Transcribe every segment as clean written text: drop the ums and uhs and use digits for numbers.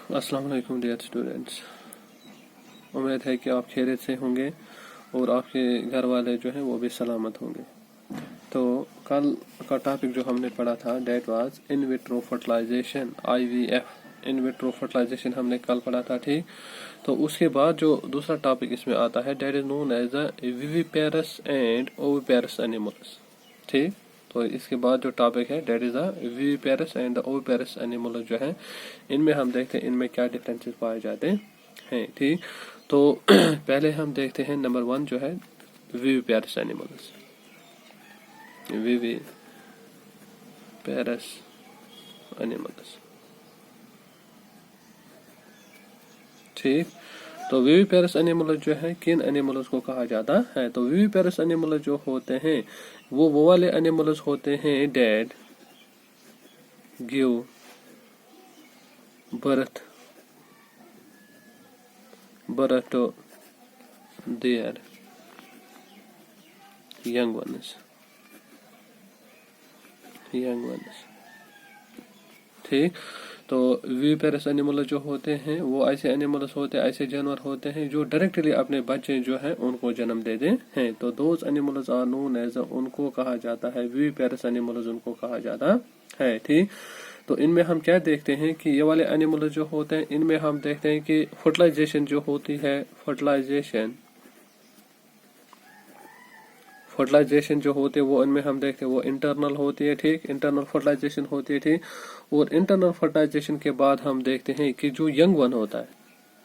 अस्सलाम वालेकुम dear students. उम्मीद है कि आप खैरियत से होंगे और आपके घर वाले जो हैं वो भी सलामत होंगे। तो कल का टॉपिक जो हमने पढ़ा था that was in vitro fertilisation, IVF। In vitro fertilisation हमने कल पढ़ा था, ठीक। तो उसके बाद जो दूसरा टॉपिक इसमें आता है that is known as the viviparous and oviparous animals, ठीक। तो इसके बाद जो टॉपिक है that is the viviparous and the oviparous animals जो है, इनमें हम देखते हैं इनमें क्या डिफरेंसेस पाए जाते हैं, ठीक। तो पहले हम देखते हैं नंबर 1 जो है विविपेरस एनिमल्स, विविपेरस एनिमल्स, ठीक। तो विविपेरस एनिमल्स जो है किन एनिमल्स को कहा जाता है? तो विविपेरस एनिमल्स जो होते हैं वो वाले एनिमल्स होते हैं that give birth to their young ones, ठीक। तो विविपेरस एनिमल जो होते हैं वो ऐसे एनिमल्स होते हैं, ऐसे जानवर होते हैं जो डायरेक्टली अपने बच्चे जो है उनको जन्म देते हैं। तो those animals are known as, उनको कहा जाता है विविपेरस एनिमल्स, उनको कहा जाता है, ठीक। तो इनमें हम क्या देखते हैं कि ये वाले एनिमल्स जो होते हैं इनमें हम देखते हैं कि फर्टिलाइजेशन जो होती है, फर्टिलाइजेशन जो होते हैं वो इनमें हम देखते हैं वो इंटरनल होती है, ठीक। इंटरनल फर्टिलाइजेशन होती है, ठीक। और इंटरनल फर्टिलाइजेशन के बाद हम देखते हैं कि जो यंग वन होता है,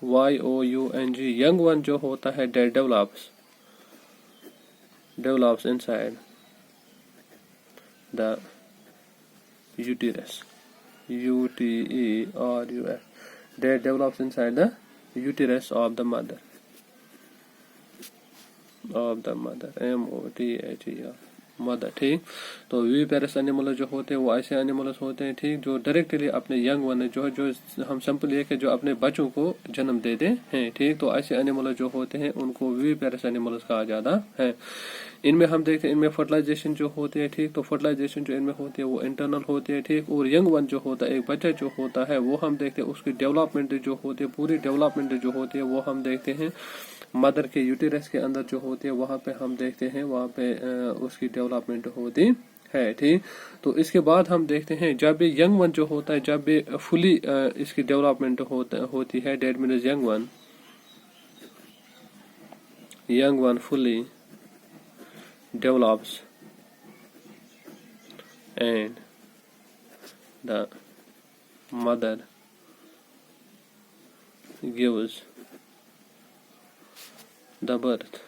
YOUNG, यंग वन जो होता है that develops inside the uterus, UTERUS, that develops inside the uterus of the mother, MOTHER, mother, ठीक। तो विविपेरस एनिमल जो होते हैं वो ऐसे एनिमल्स होते हैं, ठीक, जो डायरेक्टली अपने यंग वन जो हम सिंपल ये कि जो अपने बच्चों को जन्म देते हैं, ठीक। तो ऐसे एनिमल जो होते हैं उनको विविपेरस एनिमल्स कहा जाता है। इनमें हम देखते हैं इनमें फर्टिलाइजेशन जो होती है, ठीक। तो फर्टिलाइजेशन जो इनमें होती है वो इंटरनल होती है, ठीक। और यंग वन जो होता है, एक बच्चा जो होता है, वो हम देखते हैं उसकी डेवलपमेंट जो होती है, पूरी डेवलपमेंट जो होती है वो हम देखते हैं मदर के यूटेरस के अंदर जो होती है वहां पे हम देखते हैं वहां पे उसकी डेवलपमेंट होती है, ठीक। तो इसके बाद हम देखते हैं जब भी यंग वन जो होता है, जब भी फुली इसकी डेवलपमेंट होती है, that means young one fully develops and the mother gives the birth,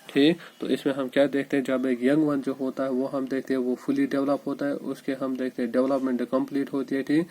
ठीक। तो इसमें हम क्या देखते हैं, जब एक यंग वन जो होता है वो हम देखते हैं वो फुली डेवलप होता है, उसके हम देखते हैं डेवलपमेंट कंप्लीट होती है, ठीक।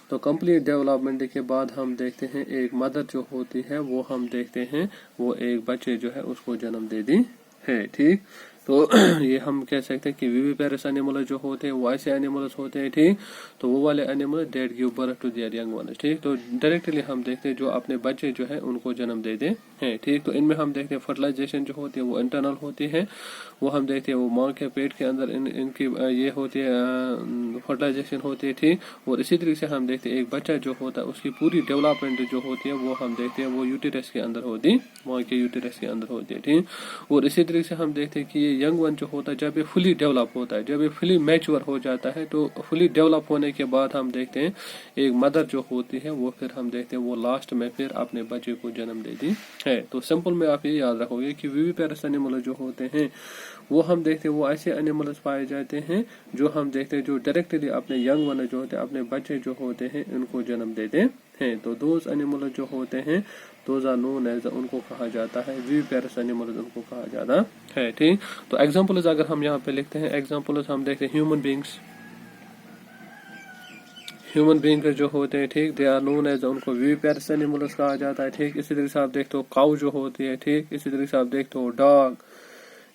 तो कंप्लीट डेवलपमेंट के बाद हम देखते हैं एक मदर जो होती है वो हम देखते हैं वो एक बच्चे जो है उसको जन्म देती है, ठीक। तो ये हम कह सकते हैं कि विविपेरस एनिमल जो होते हैं वो ऐसे एनिमल्स होते हैं, ठीक। तो वो वाले animal that give birth to their young one, ठीक। तो डायरेक्टली हम देखते हैं जो अपने बच्चे जो है उनको जन्म देते हैं, ठीक। तो इनमें हम देखते हैं फर्टिलाइजेशन जो होती है वो इंटरनल होती है, वो हम देखते हैं वो माँ के पेट के अंदर इनकी ये होती है फर्टिलाइजेशन होती है, ठीक। और इसी तरीके से हम देखते हैं एक बच्चा जो होता है उसकी पूरी डेवलपमेंट जो होती है वो हम देखते हैं वो यूटेरस के अंदर होती, माँ के यूटेरस के अंदर होती है, ठीक। और इसी तरीके से हम देखते हैं कि ये यंग वन जो होता है जब ये फुली डेवलप होता है, जब ये फुली मैच्योर हो जाता है, तो फुली डेवलप होने के बाद हम देखते हैं एक मदर जो होती है वो फिर हम देखते हैं वो लास्ट में फिर अपने बच्चे को जन्म देती है। तो सिंपल में आप ये याद रखोगे कि विविपेरस एनिमल जो होते हैं वो हम देखते हैं वो ऐसे एनिमल्स पाए जाते हैं जो हम देखते हैं जो डायरेक्टली अपने यंग वन जो होते हैं, अपने बच्चे जो होते हैं उनको जन्म देते हैं। तो दोज एनिमल जो होते हैं दोज आर नोन एज, उनको कहा जाता है विविपेरस एनिमल्स, उनको कहा जाता है, ठीक। तो एग्जांपल्स अगर हम यहाँ पे लिखते हैं, एग्जांपल्स हम देखते हैं ह्यूमन बींग जो होते हैं, ठीक, दे आर नोन एज, उनको विविपेरस एनिमल्स कहा जाता है, ठीक। इसी तरीके से आप देखते हो काउ जो होती है, ठीक। इसी तरीके से आप देखते हो डॉग,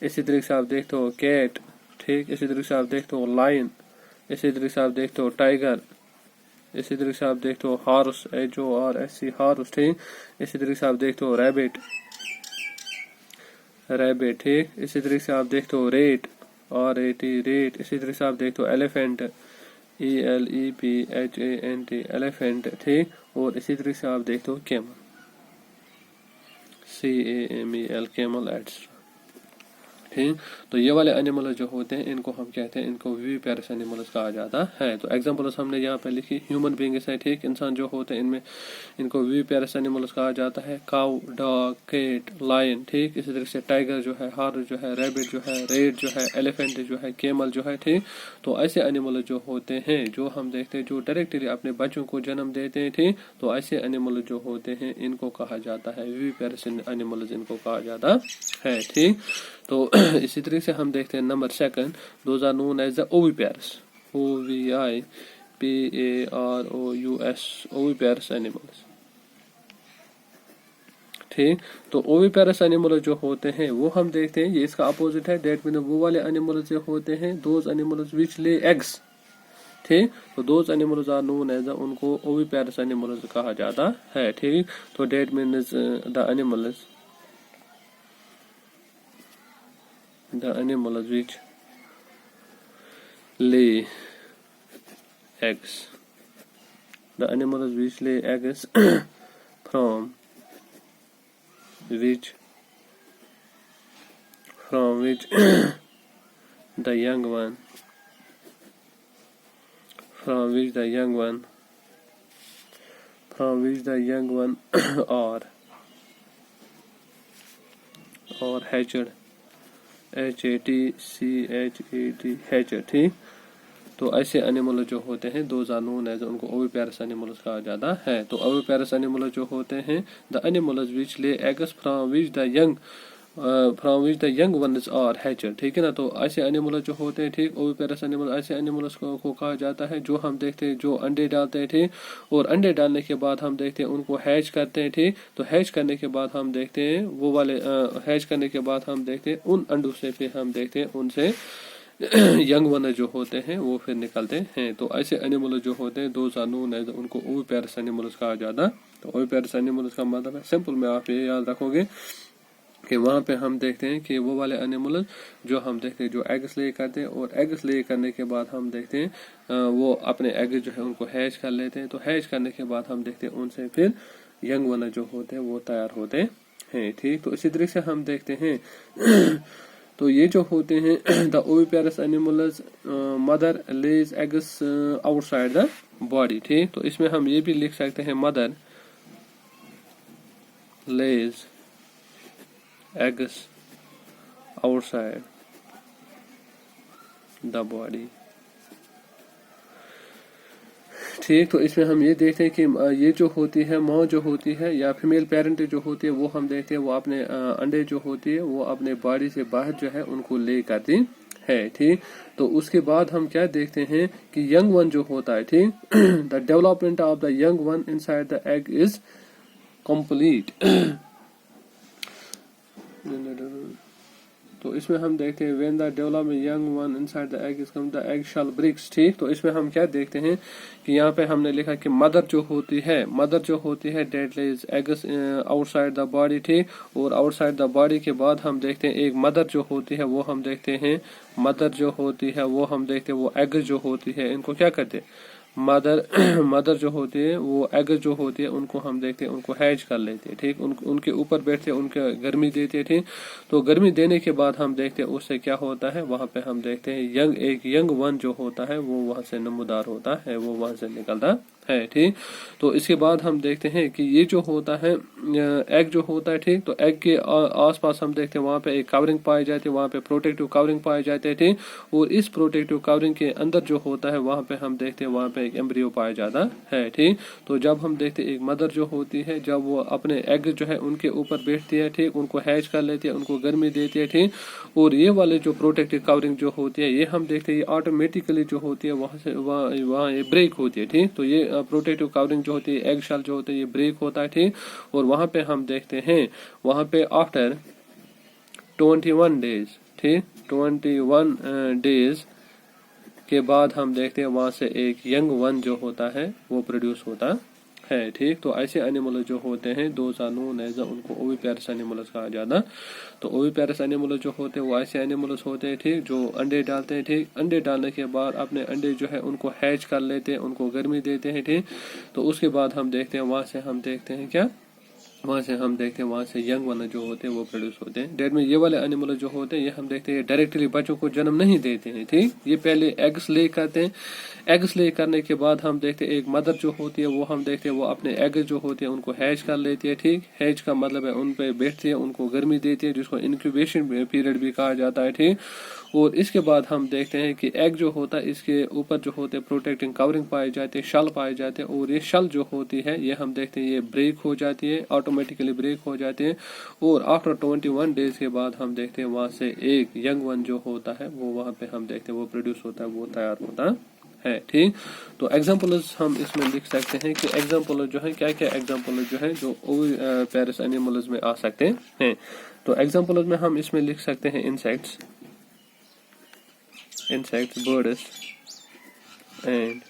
इसी तरीके से आप देखते हो कैट, ठीक। इसी तरीके से आप देखते हो लायन, इसी तरीके से आप देखते हो टाइगर, इसी तरीके से आप देखते हो हॉर्स, HORSE, हॉर्स, ठीक। इसी तरीके से आप देखते हो रैबिट, ठीक। इसी तरीके से आप देखते हो रेट, RAT, रेट। इसी तरीके से आप देखते हो एलिफेंट, ELEPHANT एलिफेंट, ठीक। और इसी तरीके से आप देखते हो कैमल, CAMEL कैमल एट्सेट्रा, ठीक। तो ये वाले एनिमल्स जो होते हैं इनको हम कहते हैं, इनको विविपेरस एनिमल्स कहा जाता है। तो एग्जांपल्स हमने यहाँ पे लिखी, ह्यूमन बींग्स है, ठीक, इंसान जो होते हैं इनमें इनको विविपेरस एनिमल्स कहा जाता है। काउ, डॉग, कैट, लायन, ठीक। इसी तरह से टाइगर जो है, हॉर्स जो है, रैबिट जो है, रेट जो है, एलिफेंट जो है, कैमल जो है, ठीक। तो ऐसे एनिमल जो होते हैं जो हम देखते हैं जो डायरेक्टली अपने बच्चों को जन्म देते हैं, ठीक। तो ऐसे एनिमल जो होते हैं इनको कहा जाता है विविपेरस एनिमल्स, इनको कहा जाता है, ठीक। तो इसी तरीके से हम देखते हैं number second, those are known as the oviparous, OVIPAROUS, oviparous animals, ठीक। तो ओविपेरस एनिमल जो होते हैं वो हम देखते हैं, ये इसका अपोजिट है। डेट मीन वो वाले एनिमल्स जो होते हैं those animals which lay eggs, ठीक। तो those animals are known as, उनको ओविपेरस एनिमल्स कहा जाता है, ठीक। तो that means the animals which lay eggs, the animals which lay eggs from which the young one or hatched, HATCHED, hatched, ठीक। तो ऐसे एनिमल जो होते हैं दोज आर नोन एज, उनको ओविपेरस एनिमल्स कहा जाता है। तो ओविपेरस एनिमल जो होते हैं the animals which lay eggs from which the young ones are hatched, ठीक है ना। तो ऐसे एनिमल जो होते हैं, ठीक, ओविपेरस एनिमल ऐसे एनिमल्स को कहा जाता है जो हम देखते हैं जो अंडे डालते हैं, ठीक। और अंडे डालने के बाद हम देखते हैं उनको हैच करते हैं, ठीक। तो हैच करने के बाद हम देखते हैं वो वाले हैच करने के बाद हम देखते हैं उन अंडों से फिर हम देखते हैं उनसे यंग वन जो होते हैं वो फिर निकलते हैं। तो ऐसे एनिमल जो होते हैं दोज आर नोन एज, उनको ओविपेरस एनिमल्स कहा जाता। तो ओविपेरस एनिमल्स का मतलब है सिंपल में आप ये याद रखोगे कि वहाँ पे हम देखते हैं कि वो वाले एनिमल जो हम देखते हैं जो एग्स ले करते हैं, और एग्स ले करने के बाद हम देखते हैं वो अपने एग जो है उनको हैच कर लेते हैं। तो हैच करने के बाद हम देखते हैं उनसे फिर यंग वन जो होते हैं वो तैयार होते हैं, ठीक। तो इसी तरीके से हम देखते हैं तो ये जो होते हैं the oviparous animals mother lays eggs outside the body, ठीक। तो इसमें हम ये भी लिख सकते हैं mother lays eggs outside the body, ठीक। तो इसमें हम ये देखते हैं कि ये जो होती है माँ जो होती है या फीमेल पेरेंट जो होती है वो हम देखते हैं वो अपने अंडे जो होती है वो अपने बॉडी से बाहर जो है उनको ले करती है, ठीक। तो उसके बाद हम क्या देखते हैं कि यंग वन जो होता है, ठीक, the development of the young one inside the egg is complete. तो इसमें हम देखते हैं when the development young one inside the egg is come the egg shell breaks, ठीक। तो इसमें हम क्या देखते हैं कि यहाँ पे हमने लिखा कि मदर जो होती है that lays eggs outside the body, ठीक। और आउटसाइड द बॉडी के बाद हम देखते हैं एक मदर जो होती है वो हम देखते हैं वो एग जो होती है इनको क्या करते हैं मदर जो होती है वो एग जो होती है उनको हम देखते हैं उनको हैच कर लेते हैं, ठीक। उनके ऊपर बैठते हैं, उनके गर्मी देते हैं, ठीक। तो गर्मी देने के बाद हम देखते हैं उससे क्या होता है, वहां पे हम देखते हैं एक यंग वन जो होता है वो वहां से नमूदार होता है, वो वहां से निकलता है, ठीक। तो इसके बाद हम देखते हैं कि ये जो होता है एग जो होता है, ठीक। तो एग के आसपास हम देखते हैं वहां पे एक कवरिंग पाई जाती है, वहां पे प्रोटेक्टिव कवरिंग पाई जाती है, ठीक। और इस प्रोटेक्टिव कवरिंग के अंदर जो होता है वहां पे हम देखते हैं वहां पे एक एम्ब्रियो पाया जाता है, ठीक। तो जब हम देखते हैं एक मदर जो होती है जब वो अपने एग जो है उनके ऊपर बैठती है, ठीक, उनको हैच कर लेती है, उनको गर्मी देती है, ठीक। और ये वाले जो प्रोटेक्टिव कवरिंग जो होती है ये हम देखते हैं ये ऑटोमेटिकली जो होती है वहां से वहां ये ब्रेक होती है, ठीक। तो ये प्रोटेक्टिव कवरिंग जो होती है एग शेल जो होता है ये ब्रेक होता है, ठीक। और वहां पे हम देखते हैं वहां पे आफ्टर 21 डेज, ठीक, 21 डेज के बाद हम देखते हैं वहां से एक यंग वन जो होता है वो प्रोड्यूस होता है। ठीक, तो ऐसे एनिमल्स जो होते हैं दोज आर नोन एज, उनको ओविपेरस एनिमल्स कहा जाता। तो ओविपेरस एनिमल्स जो होते हैं वो ऐसे एनिमल्स होते हैं, ठीक, जो अंडे डालते हैं। ठीक, अंडे डालने के बाद अपने अंडे जो है उनको हैच कर लेते हैं, उनको गर्मी देते हैं। ठीक, तो उसके बाद हम देखते हैं वहां से हम देखते हैं क्या, वहां से हम देखते हैं वहां से यंग वन जो होते हैं वो प्रोड्यूस होते हैं। डेट में ये वाले एनिमल जो होते हैं ये हम देखते हैं डायरेक्टली बच्चों को जन्म नहीं देते हैं। ठीक, ये पहले एग्स ले करते हैं। एग्स ले करने के बाद हम देखते हैं एक मदर जो होती है वो हम देखते हैं वो अपने एग जो होते हैं उनको हैच कर लेती है। ठीक, हैच का मतलब है उन पे बैठती है, उनको गर्मी देती है, जिसको इंक्यूबेशन पीरियड भी कहा जाता है। ठीक, और इसके बाद हम देखते हैं कि एग जो होता है इसके ऊपर जो होते हैं प्रोटेक्टिंग कवरिंग पाए जाते हैं, शल पाए जाते हैं, और ये शल जो होती है ये हम देखते हैं ये ब्रेक हो जाती है, ऑटोमेटिकली ब्रेक हो जाते हैं। और आफ्टर 21 डेज के बाद हम देखते हैं वहां से एक यंग वन जो होता है वो वहां पे हम देखते हैं वो प्रोड्यूस होता है, वो तैयार होता है। ठीक, तो एग्जाम्पल्स हम इसमें लिख सकते हैं कि एग्जाम्पल जो है क्या क्या एग्जाम्पल जो है जो ओविपेरस एनिमल्स में आ सकते हैं। तो एग्जाम्पल्स में हम इसमें लिख सकते हैं इंसेक्ट्स, birds and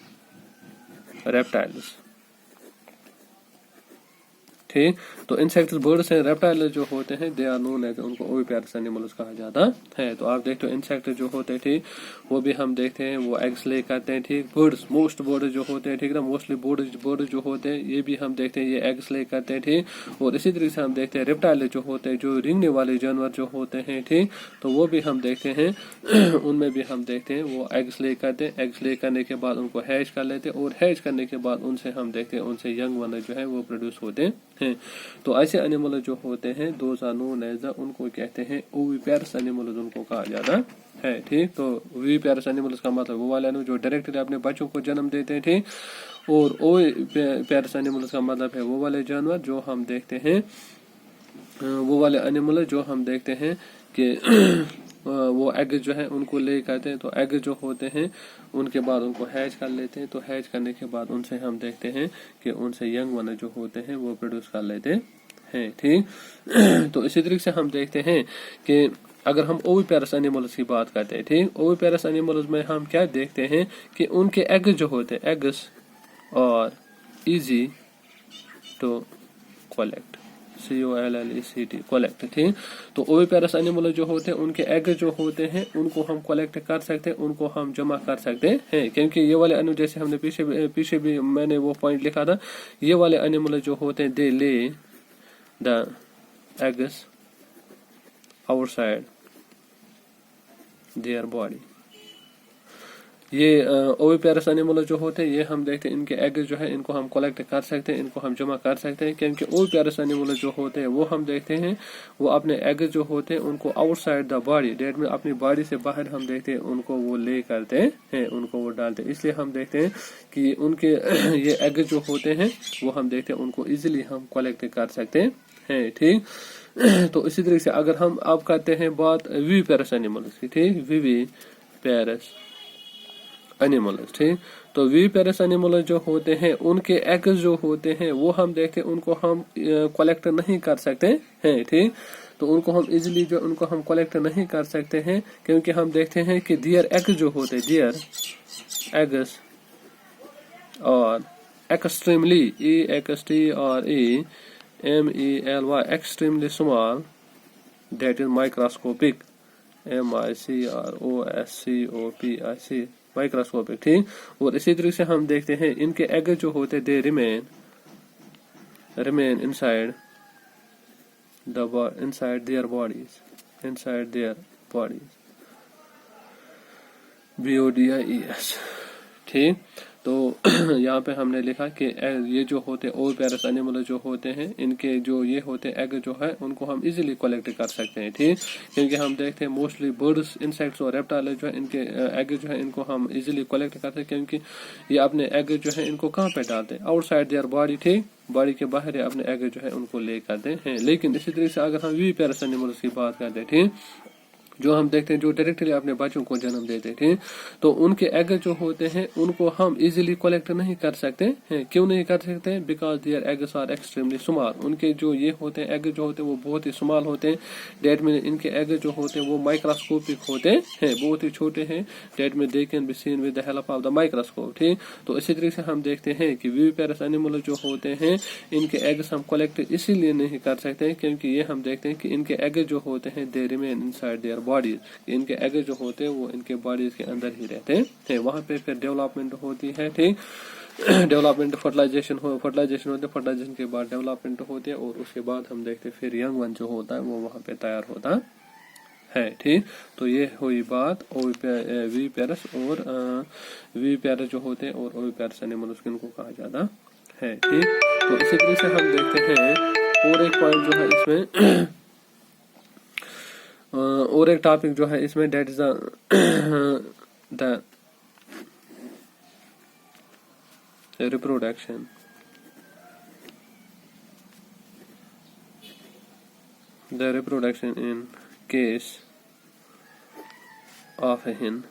reptiles। ठीक, तो इंसेक्ट्स, बर्ड्स एंड रेप्टाइल जो होते हैं दे आर नोन एज, उनको ओविपेरस एनिमल्स कहा जाता है। तो आप देखते हो इंसेक्ट जो होते हैं, ठीक, वो भी हम देखते हैं वो एग्स ले करते हैं। ठीक, बर्ड्स, मोस्ट बर्ड जो होते हैं, ठीक ना, मोस्टली बर्ड जो होते हैं ये भी हम देखते हैं ये एग्स ले करते हैं। ठीक, और इसी तरीके से हम देखते हैं रेप्टाइल जो होते हैं, जो रेंगने वाले जानवर जो होते हैं, ठीक, तो वो भी हम देखते हैं उनमें भी हम देखते हैं वो एग्स ले करते हैं। एग्स ले करने के बाद उनको हैच कर लेते हैं, और हैच करने के बाद उनसे हम देखते हैं उनसे यंग वन जो है वो प्रोड्यूस होते हैं। तो ऐसे एनिमल जो होते हैं दोज आर नोन एज, उनको कहते हैं ओविपेरस एनिमल्स, उनको कहा जाता है। ठीक, तो ओविपेरस एनिमल्स का मतलब वो वाले एनिमल जो डायरेक्टली अपने बच्चों को जन्म देते हैं। ठीक, और ओविपेरस एनिमल्स का मतलब है वो वाले जानवर जो हम देखते हैं, वो वाले एनिमल जो हम देखते हैं कि वो एग जो है उनको ले करते हैं। तो एग जो होते हैं उनके बाद उनको हैच कर लेते हैं। तो हैच करने के बाद उनसे हम देखते हैं कि उनसे यंग वन जो होते हैं वो प्रोड्यूस कर लेते हैं। ठीक, तो इसी तरीके से हम देखते हैं कि अगर हम ओविपेरस एनिमल्स की बात करते हैं, ठीक, ओविपेरस एनिमल्स में हम क्या देखते हैं कि उनके एग जो होते हैं, एग्स और easy to collect, COLLECT, collect. ठीक, तो ओविपेरस एनिमल जो होते हैं उनके एग जो होते हैं उनको हम कलेक्ट कर सकते हैं, उनको हम जमा कर सकते हैं। क्योंकि ये वाले एनिमल जैसे हमने पीछे भी मैंने वो पॉइंट लिखा था, ये वाले एनिमल जो होते हैं दे ले the eggs outside their body. ये ओविपेरस एनिमल जो होते हैं ये हम देखते हैं इनके एग जो है इनको हम कलेक्ट कर सकते हैं, इनको हम जमा कर सकते हैं। क्योंकि ओविपेरस एनिमल जो होते हैं वो हम देखते हैं वो अपने एग जो होते हैं उनको आउटसाइड द बॉडी, डेट में अपनी बॉडी से बाहर हम देखते हैं उनको वो ले करते हैं, उनको वो डालते हैं। इसलिए हम देखते हैं कि उनके ये एग जो होते हैं वो हम देखते हैं उनको इजिली हम कलेक्ट कर सकते हैं। ठीक, तो इसी तरीके से अगर हम अब करते हैं बात विविपेरस एनिमल्स की, ठीक, विविपेरस एनिमल्स। ठीक, तो विविपेरस एनिमल जो होते हैं उनके एग जो होते हैं वो हम देखते हैं उनको हम कलेक्ट नहीं कर सकते हैं। ठीक, तो उनको हम इजिली जो उनको हम कलेक्ट नहीं कर सकते हैं क्योंकि हम देखते हैं कि दियर एग जो होते हैं, दियर एग्स और extremely, EXTREMELY, extremely small, that is microscopic, MICROSCOPIC, microscopic. ठीक, और इसी तरीके से हम देखते हैं इनके एग जो होते they remain inside their bodies, BODIES। ठीक, तो यहाँ पे हमने लिखा कि ये जो होते हैं ओविपेरस एनिमल जो होते हैं इनके जो ये होते हैं एग जो है उनको हम इजीली कलेक्ट कर सकते हैं। ठीक, क्योंकि हम देखते हैं मोस्टली बर्ड्स, इंसेक्ट्स और रेप्टाइल जो है इनके एग जो है इनको हम इजीली कलेक्ट करते हैं क्योंकि ये अपने एग जो है इनको कहाँ पे डालते हैं, आउटसाइड देयर बॉडी। ठीक, बॉडी के बाहर अपने एग जो है उनको ले करते हैं। लेकिन इसी तरीके से अगर हम विविपेरस एनिमल्स की बात करते हैं, ठीक, जो हम देखते हैं जो डायरेक्टली अपने बच्चों को जन्म देते थे, तो उनके एग जो होते हैं उनको हम इजीली कलेक्ट नहीं कर सकते हैं। क्यों नहीं कर सकते? Because their eggs are extremely small. उनके जो ये होते हैं एग जो होते हैं वो बहुत ही स्मॉल होते हैं। डेट में इनके एग जो होते हैं वो माइक्रोस्कोपिक होते हैं, बहुत ही छोटे हैं। डेट में they can be seen with the help of the microscope. ठीक, तो इसी तरीके से हम देखते हैं कि विविपेरस एनिमल जो होते हैं इनके एग्स हम कलेक्ट इसीलिए नहीं कर सकते क्योंकि ये हम देखते हैं कि इनके एग जो होते हैं they remain inside their bodies. इनके एग जो होते हैं वो इनके बॉडीज के अंदर ही रहते हैं। वहां पे फिर डेवलपमेंट होती है। ठीक, डेवलपमेंट फर्टिलाइजेशन होते हैं, फर्टिलाइजेशन के बाद डेवलपमेंट होती है और उसके बाद हम देखते हैं फिर यंग वन जो होता है वो वहां पे तैयार होता है। ठीक, तो ये हुई बात विविपेरस और विविपेरस जो होते हैं और ओविपेरस एनिमल्स किनको कहा जाता है। ठीक, तो इसी तरीके से हम देखते हैं और एक पॉइंट जो है इसमें और एक टॉपिक जो है इसमें that is the reproduction. The reproduction in case of a hen.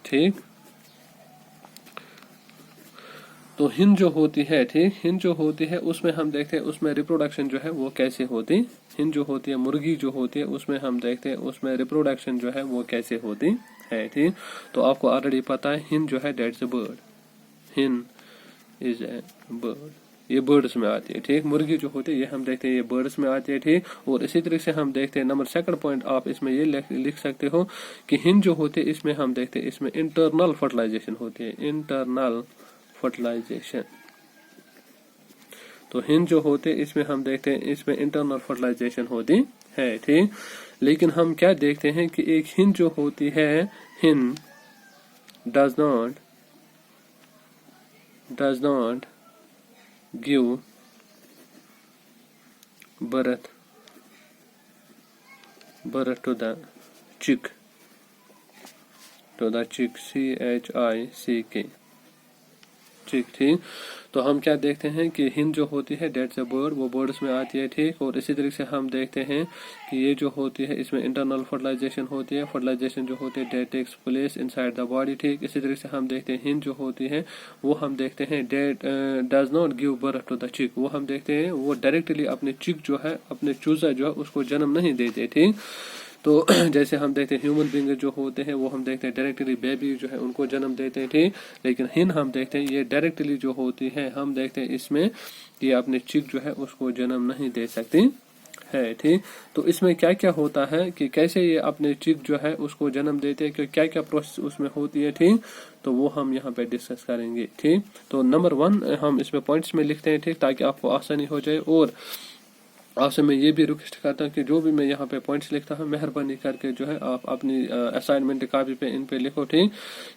ठीक, तो हिन जो होती है, ठीक, हिन जो होती है उसमें हम देखते हैं उसमें रिप्रोडक्शन जो है वो कैसे होती। हिन जो होती है मुर्गी जो होती है उसमें हम देखते हैं उसमें रिप्रोडक्शन जो है वो कैसे होती है। ठीक, तो आपको ऑलरेडी पता है हिन जो है दैट्स अ बर्ड, हिन इज ए बर्ड, ये बर्ड्स में आती है। ठीक, मुर्गी जो होती है ये हम देखते हैं ये बर्ड्स में आती है। ठीक, और इसी तरीके से हम देखते हैं नंबर सेकंड पॉइंट आप इसमें ये लिख सकते हो कि हिन जो होती है इसमें हम देखते हैं इसमें इंटरनल फर्टिलाइजेशन होती है, इंटरनल फर्टिलाइजेशन। तो हिन जो होते इसमें हम देखते हैं इसमें इंटरनल फर्टिलाइजेशन होती है। ठीक, लेकिन हम क्या देखते हैं कि एक हिन जो होती है, हिन does not give birth to the chick, CHICK, चिक। ठीक, तो हम क्या देखते हैं कि हिन जो होती है डेट्स अ बर्ड, वो बर्ड्स में आती है। ठीक, और इसी तरीके से हम देखते हैं कि ये जो होती है इसमें इंटरनल फर्टिलाइजेशन होती है, फर्टिलाइजेशन जो होती है that takes place inside the body. ठीक, इसी तरीके से हम देखते हैं हिन जो होती है वो हम देखते हैं that does not give birth to the chick, वो हम देखते हैं वो डायरेक्टली अपने चिक जो है अपने चूजा जो है उसको जन्म नहीं देते। ठीक, तो जैसे हम देखते हैं ह्यूमन बींग जो होते हैं वो हम देखते हैं डायरेक्टली बेबी जो है उनको जन्म देते हैं। ठीक, लेकिन हिन हम देखते हैं ये डायरेक्टली जो होती है हम देखते हैं इसमें ये अपने चिक जो है उसको जन्म नहीं दे सकती है। ठीक, तो इसमें क्या क्या होता है कि कैसे ये अपने चिक जो है उसको जन्म देते हैं, क्या क्या प्रोसेस उसमें होती है। ठीक, तो वो हम यहाँ पे डिस्कस करेंगे। ठीक, तो नंबर 1 हम इसमें पॉइंट्स में लिखते हैं। ठीक, ताकि आपको आसानी हो जाए। और आपसे मैं ये भी रिक्वेस्ट करता हूँ कि जो भी मैं यहाँ पे पॉइंट्स लिखता हूँ मेहरबानी करके जो है आप अपनी असाइनमेंट कॉपी पे इन पे लिखो। ठीक,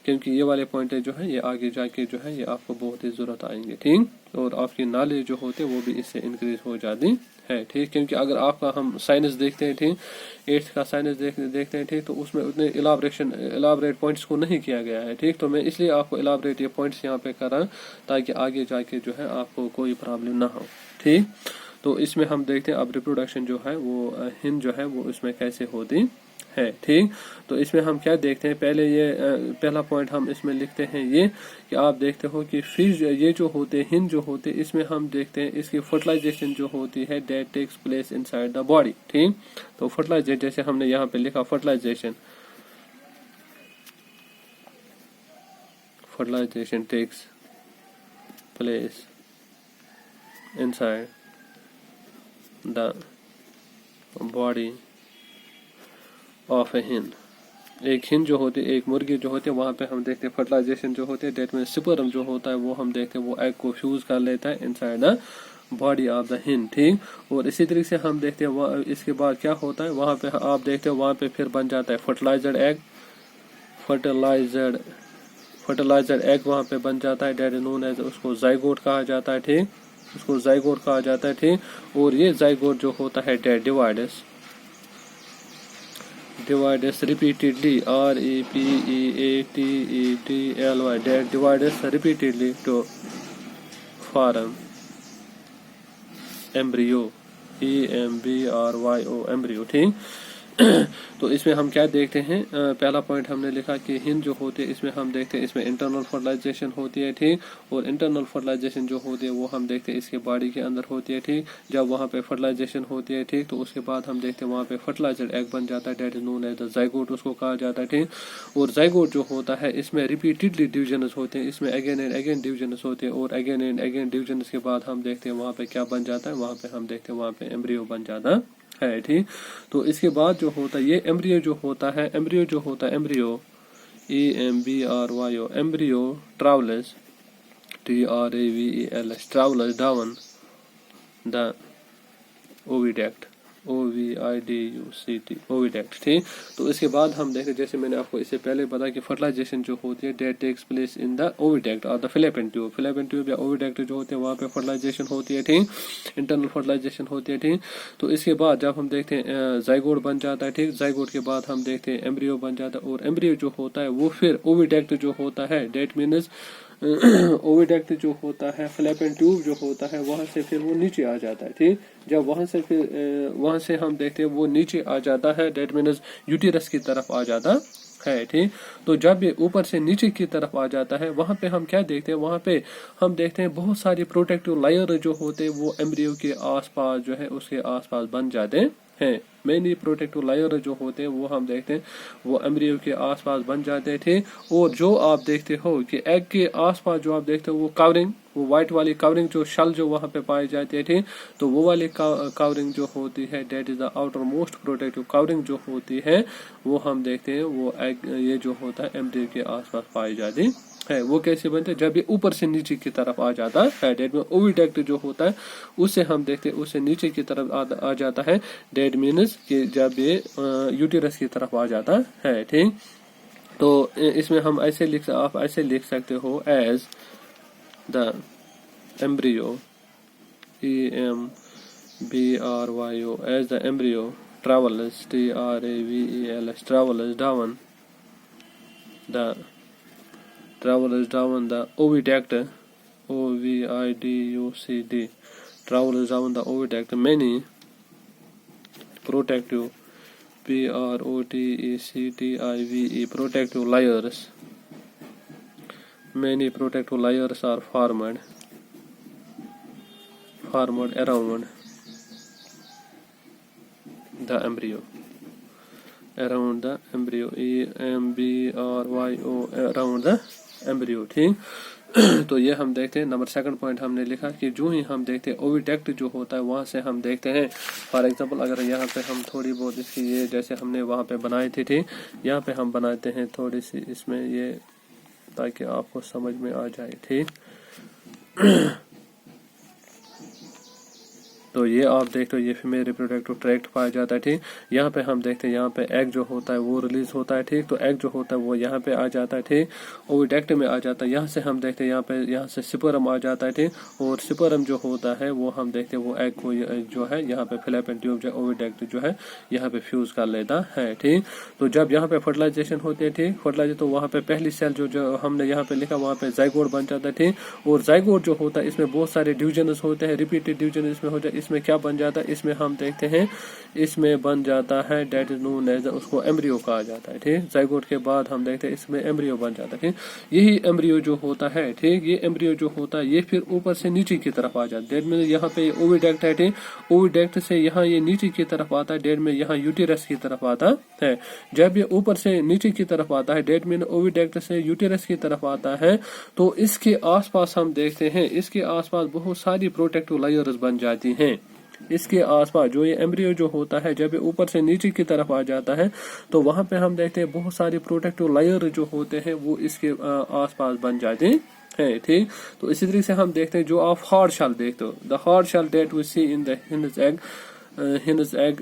क्योंकि ये वाले पॉइंट जो है ये आगे जाके जो है ये आपको बहुत ही जरूरत आएंगे। ठीक, और आपकी नॉलेज जो होते हैं वो भी इससे इंक्रीज हो जाती है। ठीक, क्योंकि अगर आपका हम साइंस देखते हैं, ठीक, 8th का साइंस देखते हैं, ठीक, तो उसमें उतने इलाबरेट पॉइंट्स को नहीं किया गया है। ठीक, तो मैं इसलिए आपको इलाबरेट ये पॉइंट्स यहाँ पे कर रहा हूँ ताकि आगे जाके जो है आपको कोई प्रॉब्लम ना हो। ठीक, तो इसमें हम देखते हैं अब रिप्रोडक्शन जो है वो हिन जो है वो इसमें कैसे होती है। ठीक, तो इसमें हम क्या देखते हैं, पहले ये पहला पॉइंट हम इसमें लिखते हैं ये कि आप देखते हो कि फिश ये जो होते हैं हिन जो होते हैं इसमें हम देखते हैं इसकी फर्टिलाइजेशन जो होती है that takes place inside the body. ठीक, तो फर्टिलाइजेशन जैसे हमने यहाँ पे लिखा fertilisation takes place inside the body of a hen. एक हिन जो होती है एक मुर्गी जो होती है वहां पे हम देखते हैं फर्टिलाइजेशन जो होती है डेट में स्पर्म जो होता है वो हम देखते हैं वो एग को फ्यूज कर लेता है inside the body of the हिन। ठीक, और इसी तरीके से हम देखते हैं इसके बाद क्या होता है वहां पे आप देखते हो वहां पे फिर बन जाता है फर्टिलाइजर्ड एग, फर्टिलाइजर्ड एग वहां पे बन जाता है डेट नोन एज, उसको जाइगोट कहा जाता है। ठीक, उसको जाइगोट कहा जाता है। ठीक, और ये जाइगोट जो होता है that divides repeatedly, REPEATEDLY, that divides repeatedly to form embryo EMBRYO embryo. ठीक, तो इसमें हम क्या देखते हैं, पहला पॉइंट हमने लिखा कि हिंद जो होती है इसमें हम देखते हैं इसमें इंटरनल फर्टिलाइजेशन होती है। ठीक, और इंटरनल फर्टिलाइजेशन जो होती है वो हम देखते हैं इसके बॉडी के अंदर होती है। ठीक, जब वहाँ पे फर्टिलाइजेशन होती है, ठीक, तो उसके बाद हम देखते हैं वहाँ पे फर्टिलाइजर एग बन जाता है, that is known as the zygote उसको कहा जाता है। ठीक, और जाइगोट जो होता है इसमें रिपीटेडली डिविजन्स होते हैं, इसमें अगेन एंड अगेन डिविजन्स होते हैं, और अगेन एंड अगेन डिविजन्स के बाद हम देखते हैं वहाँ पे क्या बन जाता है, वहाँ पे हम देखते हैं वहाँ पे एम्ब्रियो बन जाता है। ठीक, तो इसके बाद जो होता है ये एम्ब्रियो जो होता है, एम्ब्रियो जो होता है, embryo EMBRYO embryo travels TRAVELS travels down the oviduct OVIDUCT oviduct. ठीक, तो इसके बाद हम देखें जैसे मैंने आपको इससे पहले बताया कि फर्टिलाइजेशन जो होती है that takes place in the oviduct और द फिलिपिन ट्यूब या ओविडक्ट जो होते हैं वहाँ पे फर्टिलाइजेशन होती है। ठीक, इंटरनल फर्टिलाइजेशन होती है। ठीक, तो इसके बाद जब हम देखते हैं जाइगोट बन जाता है। ठीक, जाइगोट के बाद हम देखते हैं एम्ब्रियो बन जाता है, और एम्ब्रियो जो होता है वो फिर ओविडक्ट जो होता है, डेट मीन्स ओविडक्ट जो होता है, फिलिपिन ट्यूब जो होता है वहां से फिर वो नीचे आ जाता है। ठीक, जब वहां से फिर वहां से हम देखते हैं वो नीचे आ जाता है, डेट मीन्स यूटेरस की तरफ आ जाता है। ठीक, तो जब ये ऊपर से नीचे की तरफ आ जाता है वहां पे हम क्या देखते हैं, वहां पे हम देखते हैं बहुत सारी प्रोटेक्टिव लेयर जो होते हैं वो एम्ब्रियो के आसपास जो है उसके आसपास बन जाते हैं। मेनली प्रोटेक्टिव लेयर जो होते हैं वो हम देखते हैं वो एम्ब्रियो के आसपास बन जाते थे, और जो आप देखते हो कि एग के आसपास जो आप देखते हो वो कवरिंग, वो व्हाइट वाली कवरिंग जो शल जो वहां पे पाई जाती है, तो वो वाली कवरिंग जो होती है that is the outer most protective covering जो होती है वो हम देखते हैं वो एग ये जो होता है एम्ब्रियो के आसपास पाई जाती है। वो कैसे बनते हैं, जब ये ऊपर से नीचे की तरफ आ जाता है, डेट में ओविडक्ट जो होता है उससे हम देखते हैं उससे नीचे की तरफ आ जाता है, डेट मीन्स कि जब ये यूटेरस की तरफ आ जाता है। ठीक, तो इसमें हम आप ऐसे लिख सकते हो as the embryo EMBRYO as the embryo travels TRAVELS travels down the oviduct OVIDUCT travels down the oviduct many protective PROTECTIVE protective layers are formed around the embryo EMBRYO around the embryo. ठीक, तो ये हम देखते हैं number second point हमने लिखा कि जो ही हम देखते हैं ओविडक्ट जो होता है वहां से हम देखते हैं, फॉर एग्जांपल अगर यहाँ पे हम थोड़ी बहुत इसकी ये जैसे हमने वहां पे बनाई थी, ठीक, यहाँ पे हम बनाते हैं थोड़ी सी इसमें ये ताकि आपको समझ में आ जाए। ठीक, तो ये आप देखते हो ये फीमेल रिप्रोडक्टिव ट्रैक्ट पाया जाता है। ठीक, यहाँ पे हम देखते हैं यहाँ पे एग जो होता है वो रिलीज होता है। ठीक, तो एग जो होता है वो यहाँ पे आ जाता है। ठीक, ओविडक्ट में आ जाता है। यहाँ से हम देखते हैं यहाँ से स्पर्म आ जाता है। ठीक, और स्पर्म जो होता है वो हम देखते हैं वो एग को जो है यहाँ पे फिलिपिन ट्यूब जो ओविडक्ट जो है यहाँ पे फ्यूज कर लेता है। ठीक, तो जब यहाँ पे फर्टिलाइजेशन होती है, ठीक, फर्टिलाइजेशन तो वहाँ पे पहली सेल जो हमने यहाँ पे लिखा वहाँ पे जाइगोट बन जाता है। ठीक, और जाइगोट जो होता है इसमें बहुत सारे डिविजन्स होते हैं, रिपीटेड डिविजन इसमें हो जाए। इसमें क्या बन जाता है, इसमें हम देखते हैं इसमें बन जाता है डेट इज नोन एज उसको एम्ब्रियो कहा जाता है। ठीक, जाइगोट के बाद हम देखते हैं इसमें एम्ब्रियो बन जाता है। ठीक, यही एम्ब्रियो जो होता है, ठीक, ये एम्ब्रियो जो होता है ये फिर ऊपर से नीचे की तरफ आ जाता है। डेट में यहाँ पे ओविडक्ट है। ठीक, ओविडक्ट से यहाँ ये नीचे की तरफ आता है, डेट में यहाँ यूटेरस की तरफ आता है। जब ये ऊपर से नीचे की तरफ आता है, डेट में ओविडक्ट से यूटेरस की तरफ आता है, तो इसके आसपास हम देखते हैं इसके आसपास बहुत सारी प्रोटेक्टिव लेयर्स बन जाती हैं। इसके आसपास जो ये एम्ब्रियो जो होता है जब ये ऊपर से नीचे की तरफ आ जाता है तो वहां पे हम देखते हैं बहुत सारी प्रोटेक्टिव लेयर जो होते हैं वो इसके आसपास बन जाते हैं। ठीक, तो इसी तरीके से हम देखते हैं जो आप हार्ड शेल देखते हो, the hard shell that we see in the hen's egg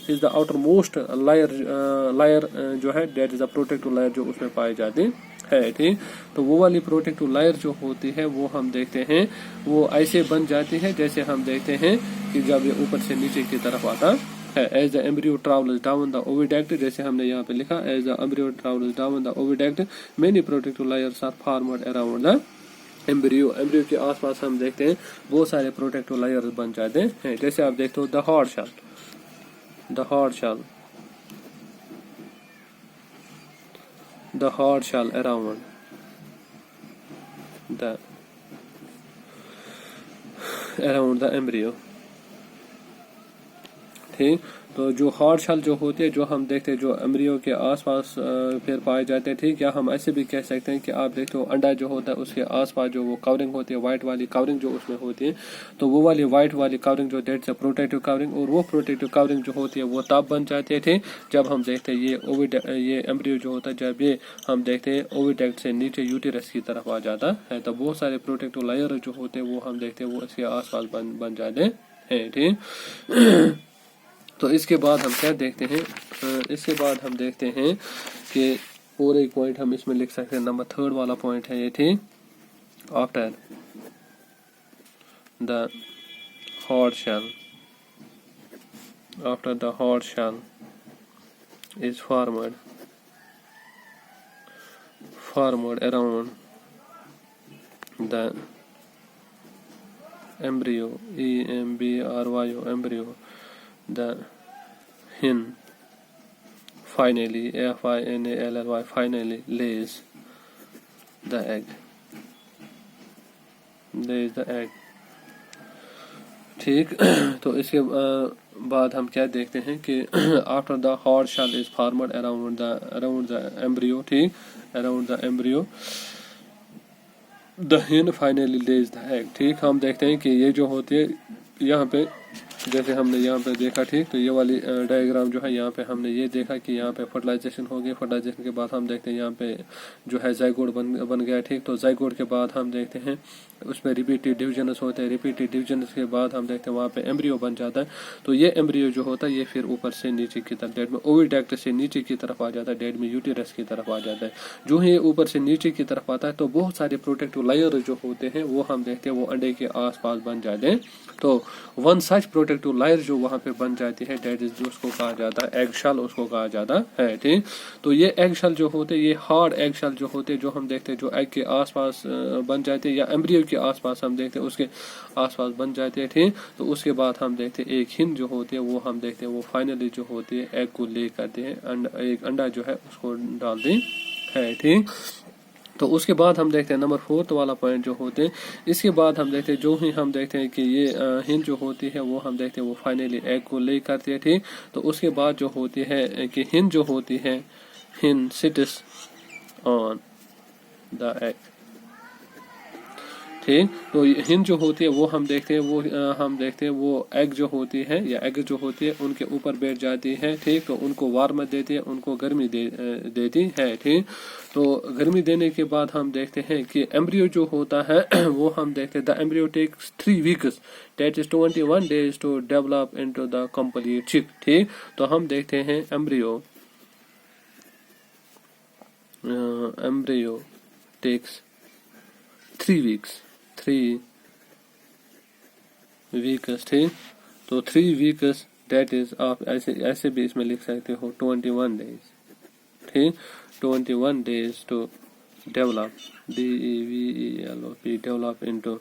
is the outer most layer जो है that is the protective layer जो उसमें पाई जाती है। ठीक, तो वो वाली प्रोटेक्टिव लेयर जो होती है वो हम देखते हैं वो ऐसे बन जाती है जैसे हम देखते हैं कि जब ये ऊपर से नीचे की तरफ आता है। As the embryo travels down the oviduct, जैसे हमने यहाँ पे लिखा as the embryo travels down the oviduct many protective layers are formed around the embryo के आसपास हम देखते हैं बहुत सारे प्रोटेक्टिव लेयर्स बन जाते हैं। जैसे आप देखते हो the hard shell, the hard shell, the hard shell around the embryo. ठीक, तो जो हार्ड शेल जो होते हैं, जो हम देखते हैं जो एम्ब्रियो के आसपास फिर पाए जाते हैं। ठीक, या हम ऐसे भी कह सकते हैं कि आप देखते हो अंडा जो होता है उसके आसपास जो वो कवरिंग होती है, वाइट वाली कवरिंग जो उसमें होती है, तो वो वाली वाइट वाली कवरिंग जो दैट्स अ प्रोटेक्टिव कवरिंग। और वो प्रोटेक्टिव कवरिंग जो होती है वो तब बन जाती है ठीक जब हम देखते हैं ये एम्ब्रियो जो होता है, जब ये हम देखते हैं ओविडक्ट से नीचे यूटेरस की तरफ आ जाता है, तो बहुत सारे प्रोटेक्टिव लेयर जो होते हैं वो हम देखते हैं वो इसके आसपास बन जाते हैं। ठीक, तो इसके बाद हम क्या देखते हैं, इसके बाद हम देखते हैं कि और एक पॉइंट हम इसमें लिख सकते हैं, नंबर 3 वाला पॉइंट है ये। ठीक, after the hard shell, after the hard shell is formed around the embryo, embryo, embryo, the hin finally, finally, finally lays the egg, lays the egg। ठीक, तो इसके बाद हम क्या देखते हैं कि after the hard shell is formed around the embryo. ठीक, around the embryo the hen finally lays the egg. ठीक, हम देखते हैं कि ये जो होती है यहाँ पे, जैसे हमने यहाँ पे देखा। ठीक, तो ये वाली डायग्राम जो है यहाँ पे हमने ये देखा कि यहाँ पे फर्टिलाइजेशन हो गई। फर्टिलाइजेशन के बाद हम देखते हैं यहाँ पे जो है जाइगोट बन गया। ठीक, तो जाइगोट के बाद हम देखते हैं उसमें रिपीटेड डिविजन्स होते हैं। रिपीटेड डिविजन्स के बाद हम देखते हैं वहाँ पे एम्ब्रियो बन जाता है। तो ये एम्ब्रियो जो होता है ये फिर ऊपर से नीचे की तरफ, डेड में ओविडक्ट से नीचे की तरफ आ जाता है, डेड में यूटेरस की तरफ आ जाता है। जो ही ऊपर से नीचे की तरफ आता है तो बहुत सारे प्रोटेक्टिव लेयर जो होते हैं वो हम देखते हैं वो अंडे के आसपास बन जाते हैं। तो वन सच प्रोटेक्टिव लेयर जो वहाँ पे बन जाती है डेट इज उसको कहा जाता है एग शेल, उसको कहा जाता है। ठीक, तो ये एग शेल जो होते हैं ये हार्ड एग शेल जो होते हैं, जो हम देखते हैं जो एग के आसपास बन जाते हैं या एम्ब्रियो के आसपास हम देखते हैं उसके आसपास बन जाते हैं। ठीक, तो उसके बाद हम देखते हैं एक हिन जो होती है वो हम देखते हैं वो फाइनली जो होती है एग को ले करते हैं, एक अंडा जो है उसको डालते हैं। ठीक, तो उसके बाद हम देखते हैं नंबर 4 वाला पॉइंट जो होते हैं। इसके बाद हम देखते हैं जो ही हम देखते हैं कि ये हिन जो होती है वो हम देखते हैं वो फाइनली एग को ले करती है। ठीक, तो उसके बाद जो होती है कि हिन जो होती है, हिन सिट्स ऑन द एग। ठीक, तो हिन जो होती है वो हम देखते हैं वो एग जो होती है या एग जो होती है उनके ऊपर बैठ जाती है। ठीक, तो उनको वार्मथ देती है, उनको गर्मी देती है। ठीक, तो गर्मी देने के बाद हम देखते हैं कि एम्ब्रियो जो होता है वो हम देखते हैं the embryo takes 3 weeks, that is 21 days to develop into the complete chick. ठीक, तो हम देखते हैं एम्ब्रियो टेक्स 3 वीक्स, 3 वीक्स। ठीक, तो 3 वीक्स दैट इज आप ऐसे भी इसमें लिख सकते हो 21 days। ठीक, 21 days to develop, DEVELOP, develop into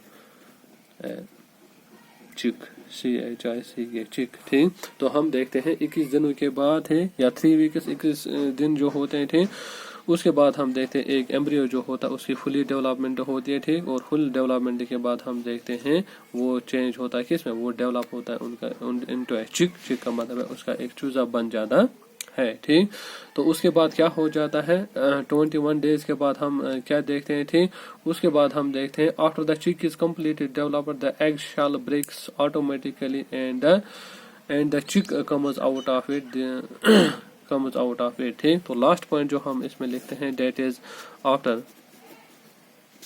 chick, CHIC, चिक। ठीक, तो हम देखते हैं 21 दिनों के बाद है या 3 वीक्स 21 दिन जो होते हैं। ठीक, उसके बाद हम देखते हैं एक एम्ब्रियो जो होता है उसकी फुली डेवलपमेंट होती है। ठीक, और फुल डेवलपमेंट के बाद हम देखते हैं वो चेंज होता है किसमें, वो डेवलप होता है उनका इनटू चिक। चिक का मतलब है उसका एक चूजा बन जाता है। ठीक, तो उसके बाद क्या हो जाता है 21 डेज के बाद हम क्या देखते हैं। ठीक, उसके बाद हम देखते हैं after the chick is completed developer the egg shell breaks automatically and the chick comes out of it, comes out of it। ठीक, तो लास्ट पॉइंट जो हम इसमें लिखते हैं that is after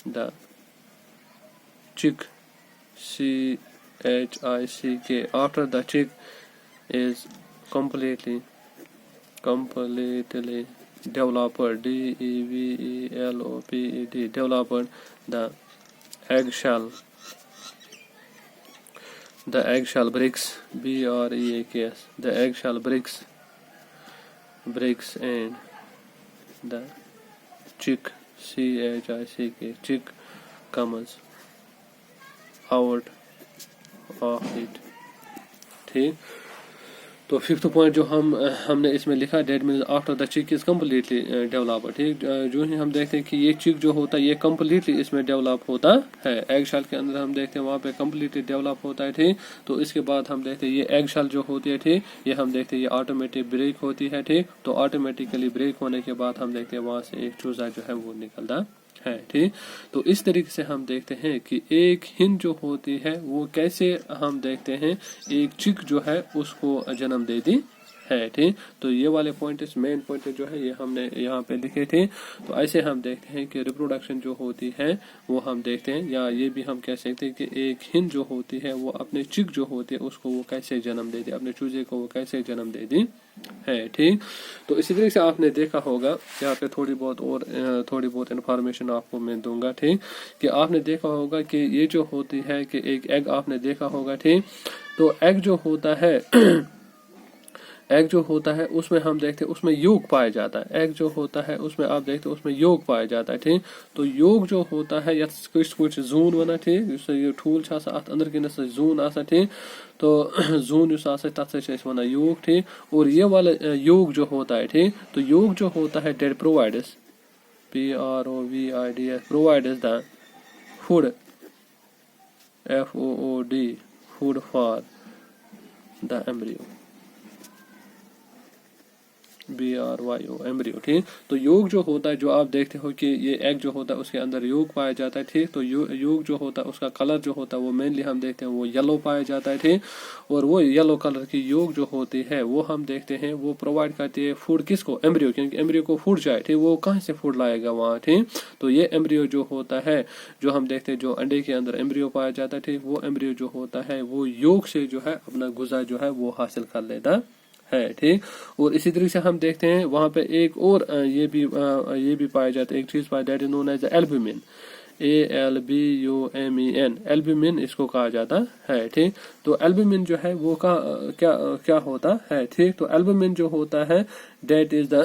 the chick, CHICK, after the chick is completely developed, DEVELOPED, developed the eggshell breaks, BREAKS, the eggshell breaks and the chick, CHICK, chick comes out of it। ठीक, तो fifth point जो हमने इसमें लिखा, that means after the chick is completely develop. ठीक, जो ही हम देखते हैं कि ये चिक जो होता है ये कम्प्लीटली इसमें डेवलप होता है, एग शेल के अंदर हम देखते हैं वहाँ पे कम्प्लीटली डेवलप होता है। ठीक, तो इसके बाद हम देखते हैं ये एग शेल जो होती है, ठीक, ये हम देखते हैं ये ऑटोमेटिक ब्रेक होती है। ठीक, तो ऑटोमेटिकली ब्रेक होने के बाद हम देखते हैं वहाँ से एक चूजा जो है वो निकलता है। ठीक, तो इस तरीके से हम देखते हैं कि एक हिंद जो होती है वो कैसे हम देखते हैं एक चिक जो है उसको जन्म देती है। ठीक, तो ये वाले पॉइंट मेन पॉइंट जो है ये हमने यहाँ पे लिखे थे। तो ऐसे हम देखते हैं कि रिप्रोडक्शन जो होती है वो हम देखते हैं, या ये भी हम कह सकते हैं कि एक हिंद जो होती है वो अपने चिक जो होती है उसको वो कैसे जन्म देती है, अपने चूजे को वो कैसे जन्म देती है। ठीक, तो इसी तरीके से आपने देखा होगा, यहाँ पे थोड़ी बहुत इन्फॉर्मेशन आपको मैं दूंगा। ठीक, कि आपने देखा होगा कि ये जो होती है कि एक एग आपने देखा होगा। ठीक, तो एग जो होता है एग जो होता है उसमें हम देखते हैं उसमें योग पाया जाता है। एग जो होता है उसमें आप देखते हैं उसमें योग पाया जाता है। ठीक, तो योग जो होता है कुछ जून वन। ठीक, ये ठूल अंदर के जून आसा। ठीक, तो जून तथ वन योग। ठीक, और ये वाला योग जो होता है, ठीक, तो योग जो होता है that provides PROVIDS provides the food FOOD food for the embryo BRYO embryo. ठीक, तो योग जो होता है जो आप देखते हो कि ये एग जो होता है उसके अंदर योग पाया जाता है। ठीक, तो योग जो होता है उसका कलर जो होता है वो मेनली हम देखते हैं वो येलो पाया जाता है। ठीक, और वो येलो कलर की योग जो होती है वो हम देखते हैं वो प्रोवाइड करती है फूड किसको, एम्ब्रियो, क्योंकि एम्ब्रियो को फूड चाहिए। ठीक, वो कहाँ से फूड लाएगा वहाँ। ठीक, तो ये एम्ब्रियो जो होता है जो हम देखते हैं जो अंडे के अंदर एम्ब्रियो पाया जाता है, ठीक, वो एम्ब्रियो जो होता है वो योग से जो है अपना गुज़ा जो है वो हासिल कर लेता है। ठीक, और इसी तरीके से हम देखते हैं वहां पे एक और ये भी पाया जाता है एक चीज पाया जाता है known as albumin ALBUMIN albumin इसको कहा जाता है। ठीक, तो एल्ब्यूमिन जो है वो क्या होता है। ठीक, तो एल्ब्यूमिन जो होता है डेट इज द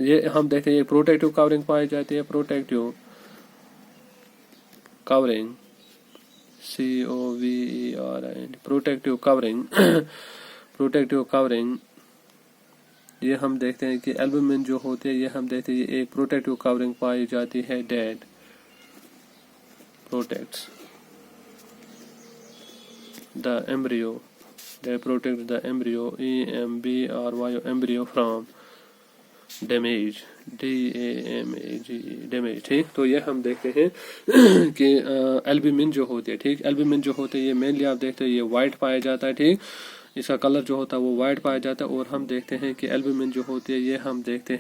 ये हम देखते हैं प्रोटेक्टिव कवरिंग पाई जाती है, protective covering COVERING protective covering protective covering ये हम देखते हैं कि एल्ब्यूमिन जो होती है ये हम देखते हैं ये एक प्रोटेक्टिव कवरिंग पाई जाती है that protects the embryo that protect the embryo EMBRYO embryo from damage DAMAGE। ठीक, तो ये हम देखते हैं कि एल्ब्यूमिन जो होती है, ठीक, एल्ब्यूमिन जो होते हैं ये मेनली आप देखते हैं ये वाइट पाया जाता है। ठीक, इसका कलर जो होता है वो वाइट पाया जाता है, और हम देखते हैं कि एल्ब्यूमिन जो होती है ये हम देखते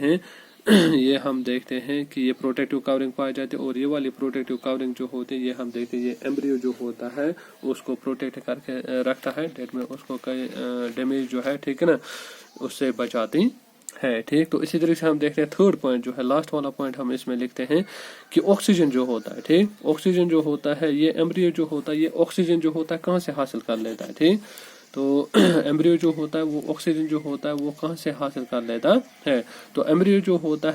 हैं कि ये प्रोटेक्टिव कवरिंग पाई जाती है, और ये वाली प्रोटेक्टिव कवरिंग जो होती है ये हम देखते हैं ये एम्ब्रियो जो होता है उसको प्रोटेक्ट करके रखता है, डेट में उसको कई डैमेज जो है, ठीक है ना, उससे बचाती है। ठीक, तो इसी तरीके से हम देखते हैं थर्ड पॉइंट जो है लास्ट वाला पॉइंट हम इसमें लिखते हैं कि ऑक्सीजन जो होता है, ठीक, ऑक्सीजन जो होता है ये एम्ब्रियो जो होता है ये ऑक्सीजन जो होता है कहाँ से हासिल कर लेता है। ठीक, तो एम्ब्रियो जो होता है वो ऑक्सीजन जो होता है वो कहाँ से हासिल कर लेता है। तो एम्ब्रियो जो होता है